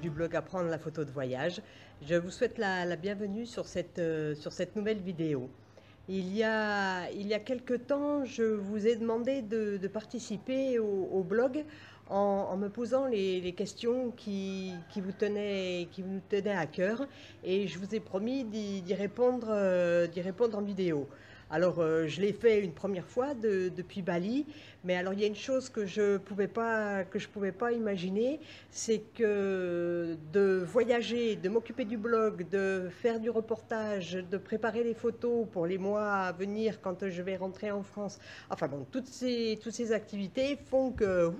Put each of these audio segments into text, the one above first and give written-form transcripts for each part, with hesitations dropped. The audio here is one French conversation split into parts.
du blog Apprendre la photo de voyage. Je vous souhaite la bienvenue sur cette nouvelle vidéo. Il y a quelque temps, je vous ai demandé de participer au blog en me posant les questions qui vous tenaient à cœur, et je vous ai promis d'y répondre en vidéo. Alors, je l'ai fait une première fois depuis Bali, mais alors il y a une chose que je pouvais pas imaginer, c'est que de voyager, de m'occuper du blog, de faire du reportage, de préparer les photos pour les mois à venir quand je vais rentrer en France. Enfin bon, toutes ces activités font que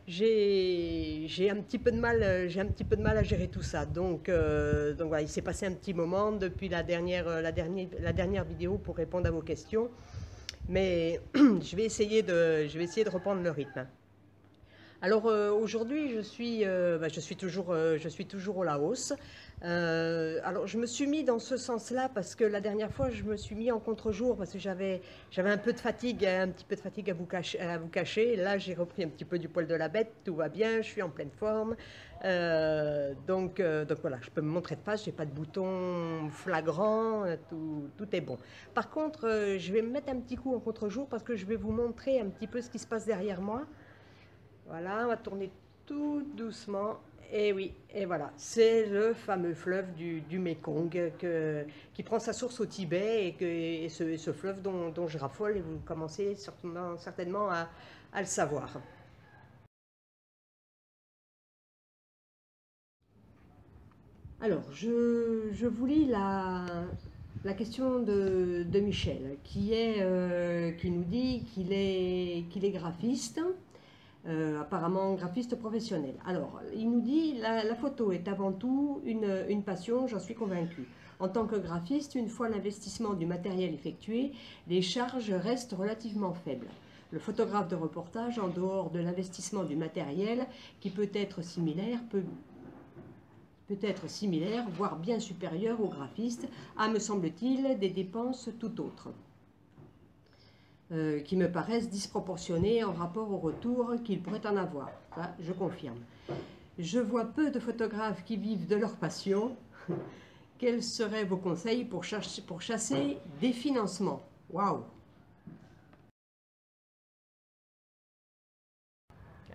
j'ai un petit peu de mal à gérer tout ça. Donc voilà, il s'est passé un petit moment depuis la dernière vidéo pour répondre à vos questions, mais je vais essayer de reprendre le rythme. Alors aujourd'hui, je suis toujours au Laos. Alors je me suis mis dans ce sens-là parce que la dernière fois, je me suis mis en contre-jour parce que j'avais un peu de fatigue, à vous cacher. Là, j'ai repris un petit peu du poil de la bête, tout va bien, je suis en pleine forme. Donc voilà, je peux me montrer de face, j'ai pas de boutons flagrants, tout est bon. Par contre, je vais me mettre un petit coup en contre-jour parce que je vais vous montrer un petit peu ce qui se passe derrière moi. Voilà, on va tourner tout doucement. Et oui, et voilà, c'est le fameux fleuve du Mékong qui prend sa source au Tibet, et ce fleuve dont je raffole, et vous commencez certainement à le savoir. Alors, je vous lis la question de Michel, qui nous dit qu'il est graphiste. Apparemment graphiste professionnel. Alors, il nous dit la photo est avant tout une passion, j'en suis convaincue. En tant que graphiste, une fois l'investissement du matériel effectué, les charges restent relativement faibles. Le photographe de reportage, en dehors de l'investissement du matériel, qui peut être similaire, voire bien supérieur au graphiste, a, me semble-t-il, des dépenses tout autres. Qui me paraissent disproportionnées en rapport au retour qu'il pourrait en avoir. Ça, je confirme. Je vois peu de photographes qui vivent de leur passion. Quels seraient vos conseils pour chasser des financements? Waouh!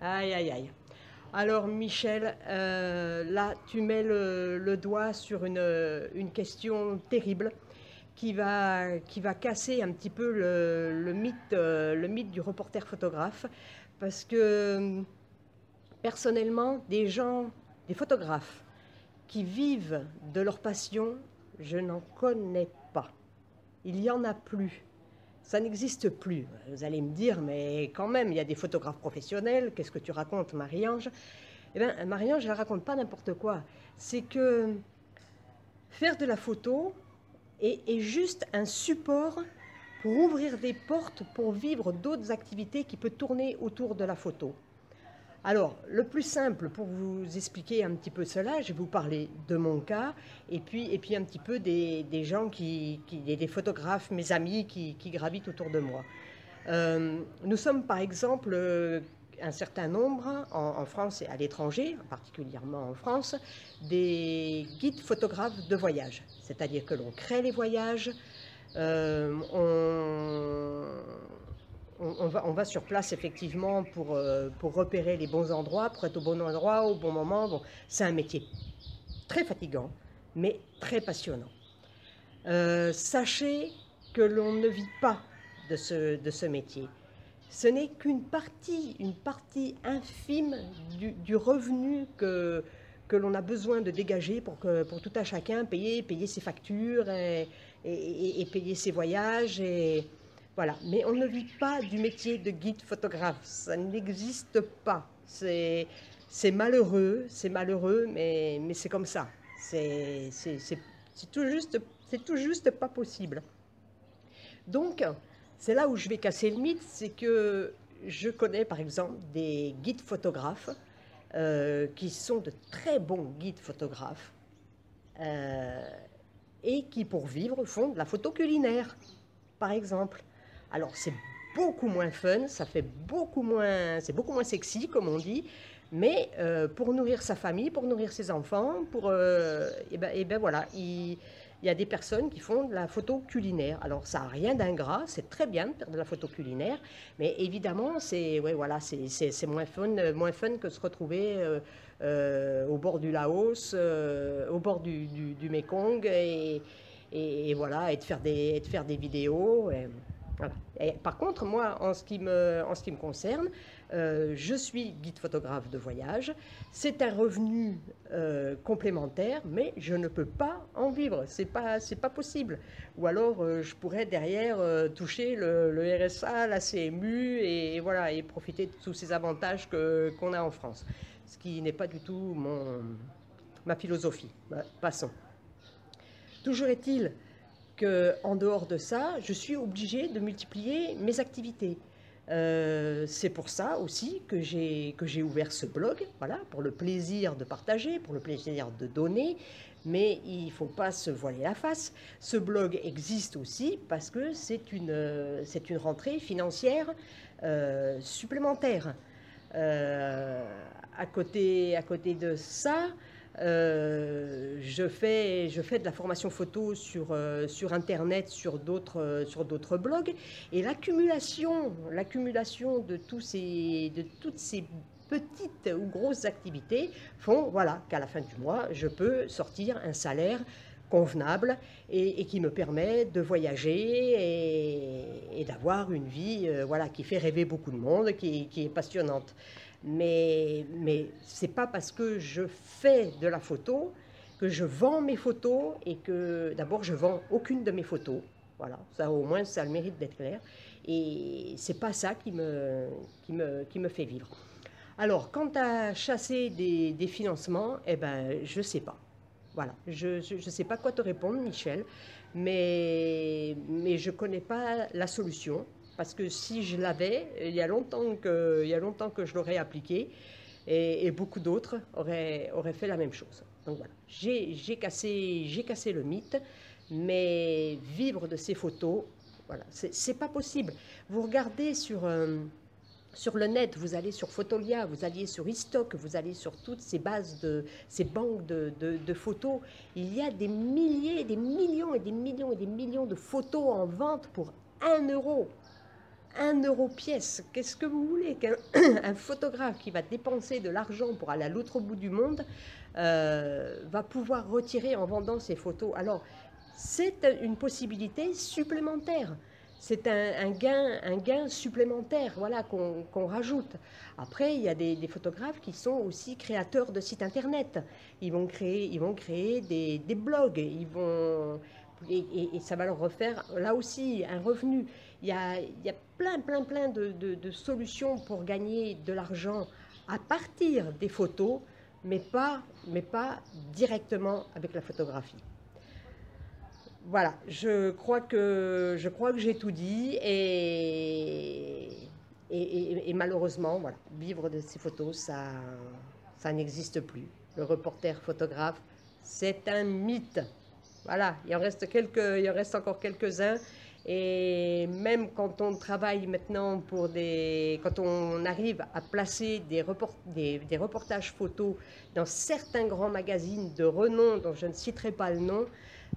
Aïe, aïe, aïe. Alors Michel, là tu mets le doigt sur une question terrible qui va casser un petit peu le mythe du reporter photographe, parce que personnellement, des photographes qui vivent de leur passion, je n'en connais pas. Il n'y en a plus. Ça n'existe plus. Vous allez me dire, mais quand même, il y a des photographes professionnels. Qu'est-ce que tu racontes, Marie-Ange? Eh bien, Marie-Ange, elle ne raconte pas n'importe quoi. C'est que faire de la photo est juste un support pour ouvrir des portes, pour vivre d'autres activités qui peuvent tourner autour de la photo. Alors, le plus simple pour vous expliquer un petit peu cela, je vais vous parler de mon cas, et puis un petit peu des gens des photographes, mes amis qui gravitent autour de moi. Nous sommes par exemple un certain nombre en France et à l'étranger, particulièrement en France, des guides photographes de voyage. C'est-à-dire que l'on crée les voyages, on va sur place effectivement pour repérer les bons endroits, pour être au bon endroit, au bon moment. Bon, c'est un métier très fatigant, mais très passionnant. Sachez que l'on ne vit pas de ce métier. Ce n'est qu'une partie infime du revenu que l'on a besoin de dégager pour tout un chacun payer ses factures et payer ses voyages. Voilà. Mais on ne vit pas du métier de guide photographe, ça n'existe pas. C'est malheureux, mais c'est comme ça. C'est tout juste pas possible. Donc, c'est là où je vais casser le mythe, c'est que je connais par exemple des guides photographes qui sont de très bons guides photographes et qui, pour vivre, font de la photo culinaire, par exemple. Alors, c'est beaucoup moins fun, c'est beaucoup moins sexy, comme on dit, Mais pour nourrir sa famille, pour nourrir ses enfants, et ben voilà, il y a des personnes qui font de la photo culinaire. Alors ça n'a rien d'ingrat, c'est très bien de faire de la photo culinaire, mais évidemment c'est ouais, voilà, c'est moins fun que se retrouver au bord du Laos, au bord du Mékong, et voilà, et de faire des vidéos. Voilà. Et par contre, moi, en ce qui me concerne, je suis guide photographe de voyage. C'est un revenu complémentaire, mais je ne peux pas en vivre. C'est pas possible. Ou alors, je pourrais derrière toucher le RSA, la CMU, et voilà, et profiter de tous ces avantages qu'on a en France. Ce qui n'est pas du tout ma philosophie. Bah, passons. Toujours est-il qu'en dehors de ça, je suis obligée de multiplier mes activités. C'est pour ça aussi que j'ai ouvert ce blog, voilà, pour le plaisir de partager, pour le plaisir de donner, mais il ne faut pas se voiler la face. Ce blog existe aussi parce que c'est une rentrée financière supplémentaire. À côté de ça, je fais de la formation photo sur Internet, sur d'autres blogs, et l'accumulation de toutes ces petites ou grosses activités font voilà, qu'à la fin du mois, je peux sortir un salaire convenable et qui me permet de voyager et d'avoir une vie voilà, qui fait rêver beaucoup de monde, qui est passionnante. Mais ce n'est pas parce que je fais de la photo que je vends mes photos, et que d'abord je vends aucune de mes photos. Voilà, ça au moins ça a le mérite d'être clair. Et c'est pas ça qui me fait vivre. Alors, quant à chasser des financements, eh ben, je sais pas. Voilà, je sais pas quoi te répondre, Michel, mais je connais pas la solution. Parce que si je l'avais, il y a longtemps que je l'aurais appliqué, et beaucoup d'autres auraient fait la même chose. Donc voilà, j'ai cassé le mythe, mais vivre de ces photos, voilà, c'est pas possible. Vous regardez sur le net, vous allez sur Photolia, vous allez sur iStock, vous allez sur toutes ces banques de photos. Il y a des milliers, des millions et des millions et des millions de photos en vente pour 1 euro. 1 euro pièce. Qu'est-ce que vous voulez qu'un photographe qui va dépenser de l'argent pour aller à l'autre bout du monde va pouvoir retirer en vendant ses photos? Alors, c'est une possibilité supplémentaire. C'est un gain supplémentaire, voilà, qu'on rajoute. Après, il y a des photographes qui sont aussi créateurs de sites internet. Ils vont créer des blogs, et ça va leur refaire là aussi un revenu. Il y a plein de solutions pour gagner de l'argent à partir des photos, mais pas directement avec la photographie. Voilà, je crois que j'ai tout dit, et malheureusement, voilà, vivre de ces photos, ça n'existe plus. Le reporter photographe, c'est un mythe. Voilà, il en reste encore quelques-uns. Et même quand on travaille maintenant quand on arrive à placer des reportages photos dans certains grands magazines de renom, dont je ne citerai pas le nom,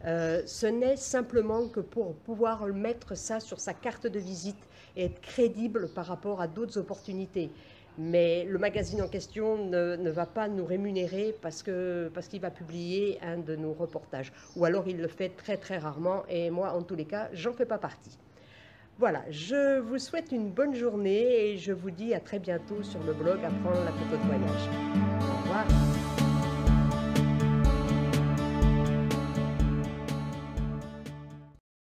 ce n'est simplement que pour pouvoir mettre ça sur sa carte de visite et être crédible par rapport à d'autres opportunités. Mais le magazine en question ne va pas nous rémunérer parce qu'il va publier un de nos reportages. Ou alors il le fait très très rarement, et moi en tous les cas, j'en fais pas partie. Voilà, je vous souhaite une bonne journée et je vous dis à très bientôt sur le blog Apprendre la photo de voyage. Au revoir.